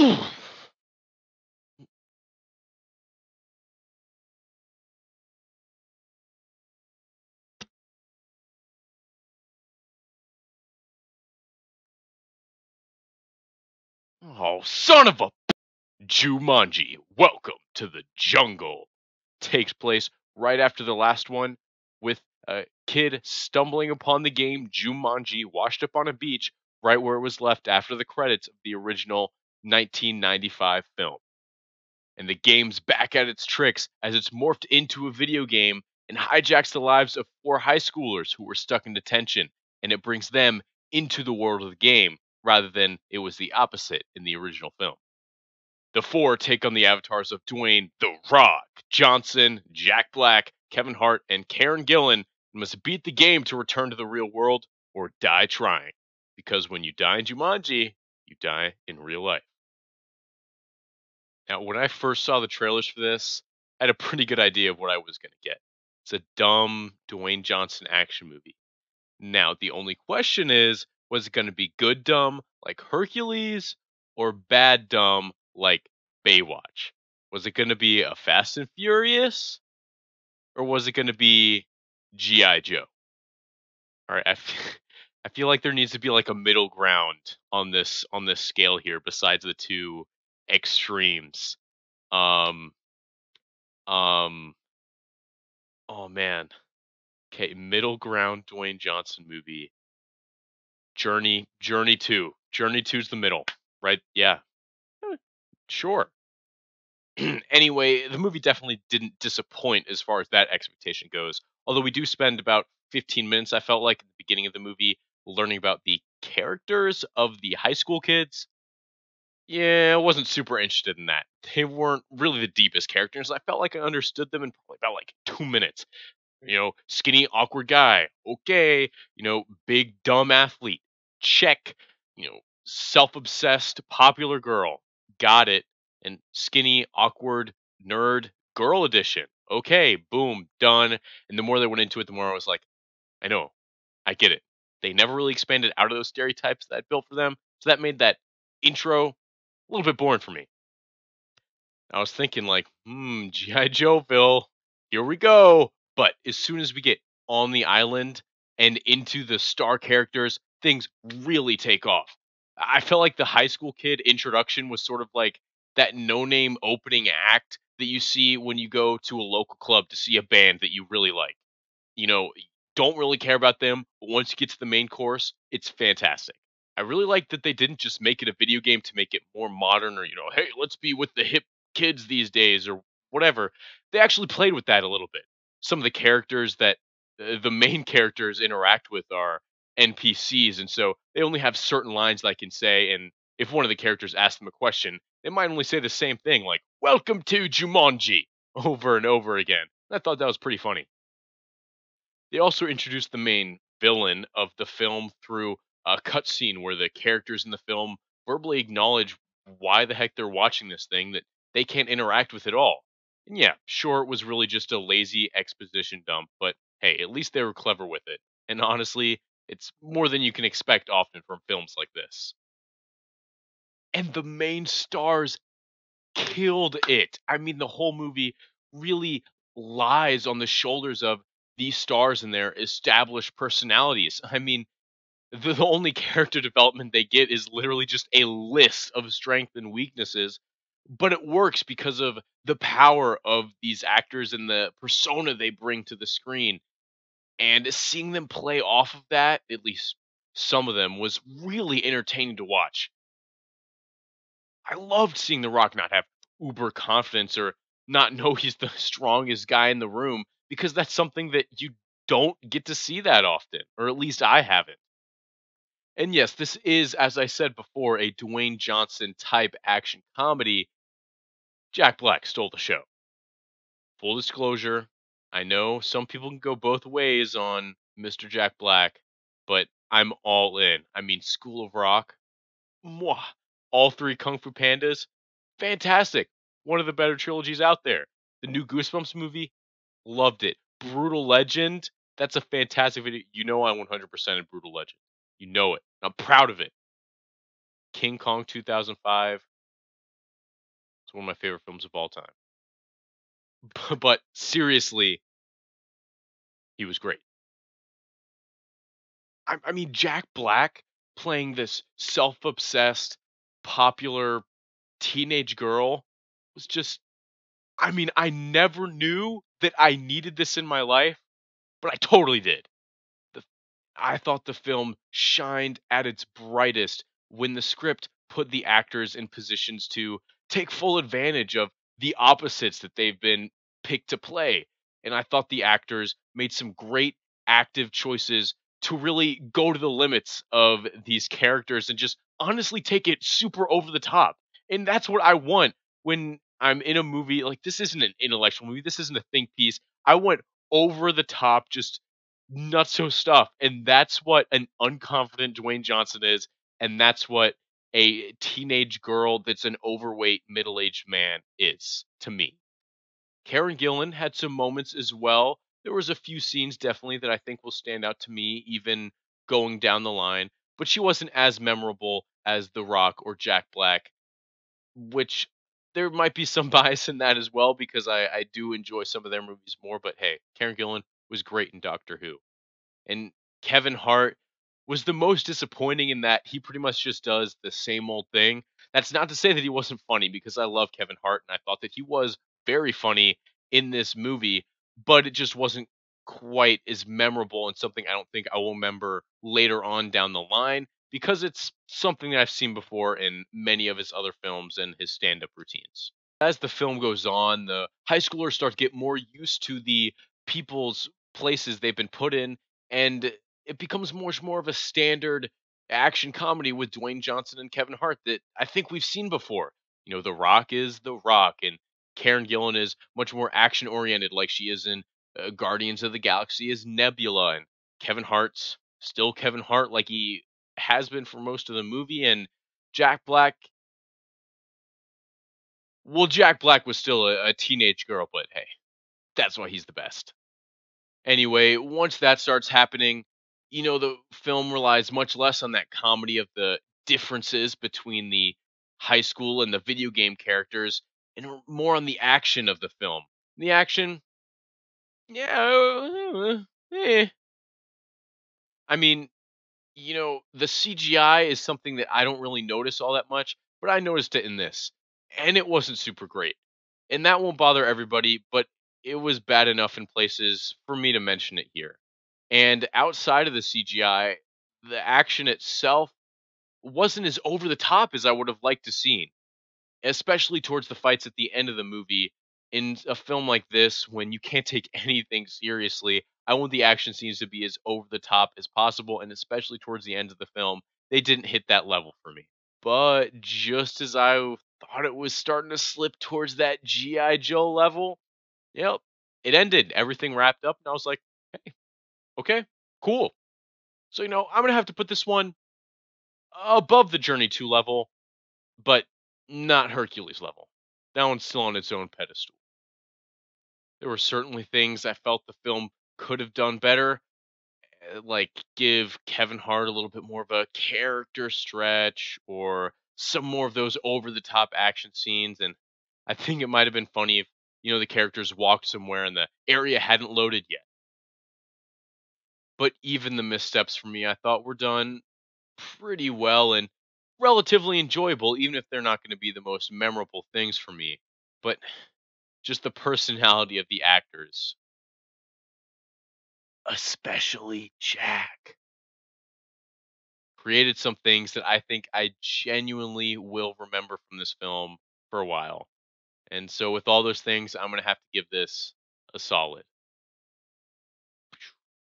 Oh, son of a Jumanji, welcome to the jungle. Takes place right after the last one, with a kid stumbling upon the game Jumanji washed up on a beach right where it was left after the credits of the original 1995 film. And the game's back at its tricks as it's morphed into a video game and hijacks the lives of four high schoolers who were stuck in detention, and it brings them into the world of the game rather than it was the opposite in the original film. The four take on the avatars of Dwayne "The Rock" Johnson, Jack Black, Kevin Hart, and Karen Gillan, and must beat the game to return to the real world or die trying. Because when you die in Jumanji, you die in real life. Now, when I first saw the trailers for this, I had a pretty good idea of what I was going to get. It's a dumb Dwayne Johnson action movie. Now, the only question is, was it going to be good dumb like Hercules or bad dumb like Baywatch? Was it going to be a Fast and Furious or was it going to be G.I. Joe? All right, I feel like there needs to be like a middle ground on this scale here besides the two extremes. Um um oh man. Okay, middle ground Dwayne Johnson movie. Journey 2. Journey 2's the middle, right? Yeah. Sure. Anyway, the movie definitely didn't disappoint as far as that expectation goes. Although we do spend about 15 minutes, I felt like, at the beginning of the movie, learning about the characters of the high school kids. Yeah, I wasn't super interested in that. They weren't really the deepest characters. I felt like I understood them in probably about like 2 minutes. Skinny, awkward guy. Okay. Big, dumb athlete. Check. Self obsessed, popular girl. Got it. And skinny, awkward, nerd, girl edition. Okay. Boom. Done. And the more they went into it, the more I was like, I know. I get it. They never really expanded out of those stereotypes that I built for them. So that made that intro a little bit boring for me. I was thinking like, G.I. Joeville, here we go. But as soon as we get on the island and into the star characters, things really take off. I felt like the high school kid introduction was sort of like that no-name opening act that you see when you go to a local club to see a band that you really like. You know, don't really care about them, but once you get to the main course, it's fantastic. I really like that they didn't just make it a video game to make it more modern or, hey, let's be with the hip kids these days or whatever. They actually played with that a little bit. Some of the characters that the main characters interact with are NPCs, and so they only have certain lines they can say. And if one of the characters asks them a question, they might only say the same thing, like "Welcome to Jumanji" over and over again. I thought that was pretty funny. They also introduced the main villain of the film through a cutscene where the characters in the film verbally acknowledge why the heck they're watching this thing that they can't interact with at all. And yeah, sure, it was really just a lazy exposition dump, but hey, at least they were clever with it. And honestly, it's more than you can expect often from films like this. And the main stars killed it. I mean, the whole movie really lies on the shoulders of these stars and their established personalities. I mean, the only character development they get is literally just a list of strengths and weaknesses, but it works because of the power of these actors and the persona they bring to the screen. And seeing them play off of that, at least some of them, was really entertaining to watch. I loved seeing The Rock not have uber confidence or not know he's the strongest guy in the room because that's something that you don't get to see that often, or at least I haven't. And yes, this is, as I said before, a Dwayne Johnson type action comedy. Jack Black stole the show. Full disclosure, I know some people can go both ways on Mr. Jack Black, but I'm all in. I mean, School of Rock, mwah. All three Kung Fu Pandas, fantastic. One of the better trilogies out there. The new Goosebumps movie, loved it. Brutal Legend, that's a fantastic video. You know I 100% in Brutal Legend. You know it. I'm proud of it. King Kong 2005. It's one of my favorite films of all time. But seriously, he was great. I mean, Jack Black playing this self-obsessed, popular teenage girl was just. I mean, I never knew that I needed this in my life, but I totally did. The I thought the film shined at its brightest when the script put the actors in positions to take full advantage of the opposites that they've been picked to play. And I thought the actors made some great active choices to really go to the limits of these characters and just honestly take it super over the top. And that's what I want when I'm in a movie. Like, this isn't an intellectual movie, this isn't a think piece. I want over the top, just nutso stuff, and that's what an unconfident Dwayne Johnson is, and that's what a teenage girl that's an overweight middle-aged man is to me. Karen Gillan had some moments as well. There was a few scenes definitely that I think will stand out to me even going down the line, but she wasn't as memorable as The Rock or Jack Black, which there might be some bias in that as well because I do enjoy some of their movies more, but hey, Karen Gillan was great in Doctor Who. And Kevin Hart was the most disappointing in that he pretty much just does the same old thing. That's not to say that he wasn't funny because I love Kevin Hart and I thought that he was very funny in this movie, but it just wasn't quite as memorable and something I don't think I will remember later on down the line because it's something that I've seen before in many of his other films and his stand-up routines. As the film goes on, the high schoolers start to get more used to the people's places they've been put in, and it becomes much more of a standard action comedy with Dwayne Johnson and Kevin Hart that I think we've seen before. You know, The Rock is The Rock, and Karen Gillan is much more action oriented, like she is in Guardians of the Galaxy as Nebula, and Kevin Hart's still Kevin Hart, like he has been for most of the movie, and Jack Black. Well, Jack Black was still a teenage girl, but hey, that's why he's the best. Anyway, once that starts happening, the film relies much less on that comedy of the differences between the high school and the video game characters and more on the action of the film. The action, yeah, I mean, the CGI is something that I don't really notice all that much, but I noticed it in this, and it wasn't super great. And that won't bother everybody, but it was bad enough in places for me to mention it here. And outside of the CGI, the action itself wasn't as over the top as I would have liked to seen, especially towards the fights at the end of the movie. In a film like this, when you can't take anything seriously, I want the action scenes to be as over the top as possible, and especially towards the end of the film, they didn't hit that level for me. But just as I thought it was starting to slip towards that G.I. Joe level, yep, it ended. Everything wrapped up, and I was like, hey, okay, cool. So, I'm going to have to put this one above the Journey 2 level, but not Hercules level. That one's still on its own pedestal. There were certainly things I felt the film could have done better, like give Kevin Hart a little bit more of a character stretch or some more of those over the top action scenes. And I think it might have been funny if, the characters walked somewhere and the area hadn't loaded yet. But even the missteps for me, I thought were done pretty well and relatively enjoyable, even if they're not going to be the most memorable things for me. But just the personality of the actors, especially Jack, created some things that I think I genuinely will remember from this film for a while. And so, with all those things, I'm going to have to give this a solid.